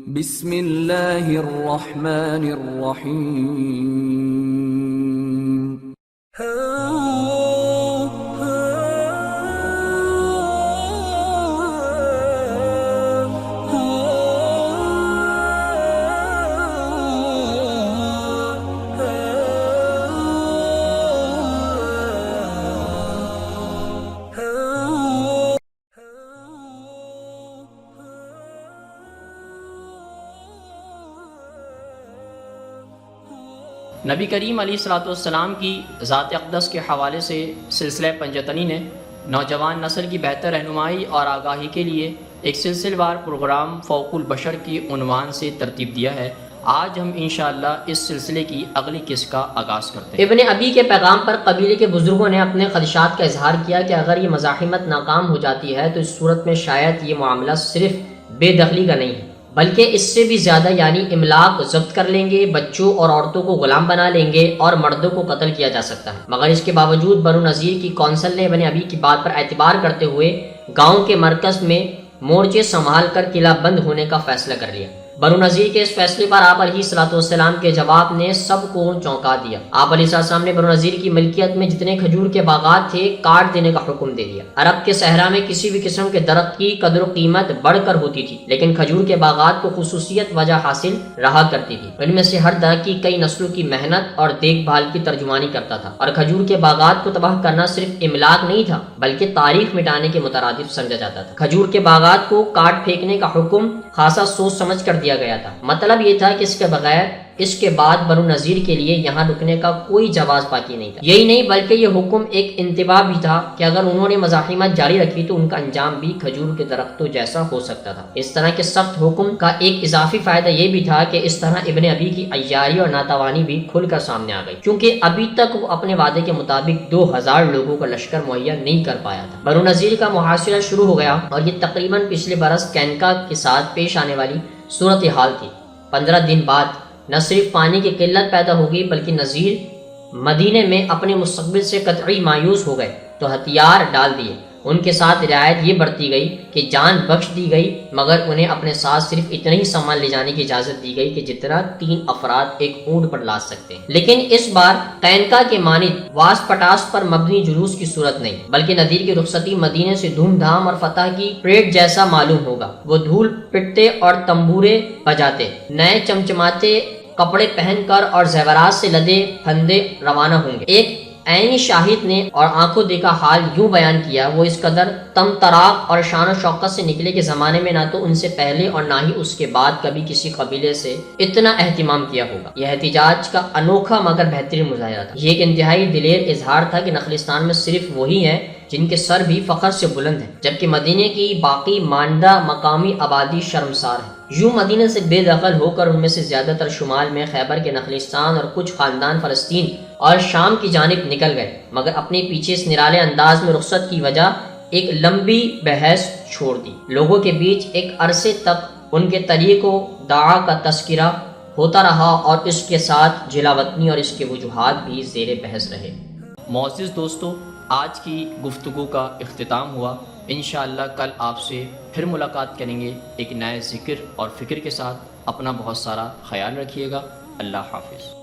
بسم اللہ الرحمن الرحیم۔ نبی کریم علیہ الصلوۃ والسلام کی ذات اقدس کے حوالے سے سلسلہ پنجتنی نے نوجوان نسل کی بہتر رہنمائی اور آگاہی کے لیے ایک سلسلہ وار پروگرام فوق البشر کی عنوان سے ترتیب دیا ہے۔ آج ہم انشاءاللہ اس سلسلے کی اگلی قسط کا آغاز کرتے ہیں۔ ابن ابی کے پیغام پر قبیلے کے بزرگوں نے اپنے خدشات کا اظہار کیا کہ اگر یہ مزاحمت ناکام ہو جاتی ہے تو اس صورت میں شاید یہ معاملہ صرف بے دخلی کا نہیں ہے بلکہ اس سے بھی زیادہ، یعنی املاک ضبط کر لیں گے، بچوں اور عورتوں کو غلام بنا لیں گے اور مردوں کو قتل کیا جا سکتا ہے۔ مگر اس کے باوجود بنو نذیر کی کونسل نے ابن ابی کی بات پر اعتبار کرتے ہوئے گاؤں کے مرکز میں مورچے سنبھال کر قلعہ بند ہونے کا فیصلہ کر لیا۔ بنو نذیر کے اس فیصلے پر آپ علیہ الصلوۃ والسلام کے جواب نے سب کو چونکا دیا۔ آپ علیہ السلام نے بنو نذیر کی ملکیت میں جتنے کھجور کے باغات تھے کاٹ دینے کا حکم دے دیا۔ عرب کے صحرا میں کسی بھی قسم کے درخت کی قدر و قیمت بڑھ کر ہوتی تھی، لیکن کھجور کے باغات کو خصوصیت وجہ حاصل رہا کرتی تھی۔ ان میں سے ہر درخت کی کئی نسلوں کی محنت اور دیکھ بھال کی ترجمانی کرتا تھا، اور کھجور کے باغات کو تباہ کرنا صرف املاک نہیں تھا بلکہ تاریخ مٹانے کے مترادف سمجھا جاتا تھا۔ کھجور کے باغات کو کاٹ پھینکنے کا حکم خاصا سوچ سمجھ کر دیا گیا تھا۔ مطلب یہ تھا کہ اس کے بغیر اس کے بعد بنو نذیر کے لیے یہاں رکنے کا کوئی جواز باقی نہیں تھا۔ یہی نہیں بلکہ یہ حکم ایک انتباہ بھی تھا کہ اگر انہوں نے مزاحمت جاری رکھی تو ان کا انجام بھی کھجور کے درختوں جیسا ہو سکتا تھا۔ اس طرح کے سخت حکم کا ایک اضافی فائدہ یہ بھی تھا کہ اس طرح ابن ابی کی عیاری اور ناتوانی بھی کھل کر سامنے آ گئی، کیونکہ ابھی تک وہ اپنے وعدے کے مطابق 2000 لوگوں کا لشکر مہیا نہیں کر پایا تھا۔ بنو نذیر کا محاصرہ شروع ہو گیا اور یہ تقریباً پچھلے برس کینکا کے ساتھ پیش آنے والی صورتحال تھی۔ 15 دن بعد نہ صرف پانی کی قلت پیدا ہوگی بلکہ نذیر مدینے میں اپنے مستقبل سے قطعی مایوس ہو گئے تو ہتھیار ڈال دیے۔ ان کے ساتھ رعایت یہ برتی گئی کہ جان بخش دی گئی، مگر انہیں اپنے ساتھ صرف اتنا ہی سامان لے جانے کی اجازت دی گئی کہ جتنا 3 افراد ایک اونٹ پر لا سکتے ہیں۔ لیکن اس بار قینقاع کے مانند واس پٹاس پر مبنی جلوس کی صورت نہیں، بلکہ نذیر کی رخصتی مدینے سے دھوم دھام اور فتح کی پریڈ جیسا معلوم ہوگا۔ وہ دھول پٹتے اور تمبورے بجاتے، نئے چمچماتے کپڑے پہن کر اور زیورات سے لدے پھندے روانہ ہوں گے۔ ایک عینی شاہد نے اور آنکھوں دیکھا حال یوں بیان کیا، وہ اس قدر تم تراق اور شان و شوکت سے نکلے کہ زمانے میں نہ تو ان سے پہلے اور نہ ہی اس کے بعد کبھی کسی قبیلے سے اتنا اہتمام کیا ہوگا۔ یہ احتجاج کا انوکھا مگر بہترین مظاہرہ تھا۔ یہ ایک انتہائی دلیر اظہار تھا کہ نخلستان میں صرف وہی ہیں جن کے سر بھی فخر سے بلند ہیں، جبکہ مدینے کی باقی ماندہ مقامی آبادی شرمسار ہے۔ یوں مدینے سے بے دخل ہو کر ان میں سے زیادہ تر شمال میں خیبر کے نخلستان اور کچھ خاندان فلسطین اور شام کی جانب نکل گئے، مگر اپنے پیچھے اس نرالے انداز میں رخصت کی وجہ ایک لمبی بحث چھوڑ دی۔ لوگوں کے بیچ ایک عرصے تک ان کے طریق و دعا کا تذکرہ ہوتا رہا اور اس کے ساتھ جلاوطنی اور اس کے وجوہات بھی زیر بحث رہے۔ معزز دوستو، آج کی گفتگو کا اختتام ہوا۔ انشاءاللہ کل آپ سے پھر ملاقات کریں گے ایک نئے ذکر اور فکر کے ساتھ۔ اپنا بہت سارا خیال رکھیے گا۔ اللہ حافظ۔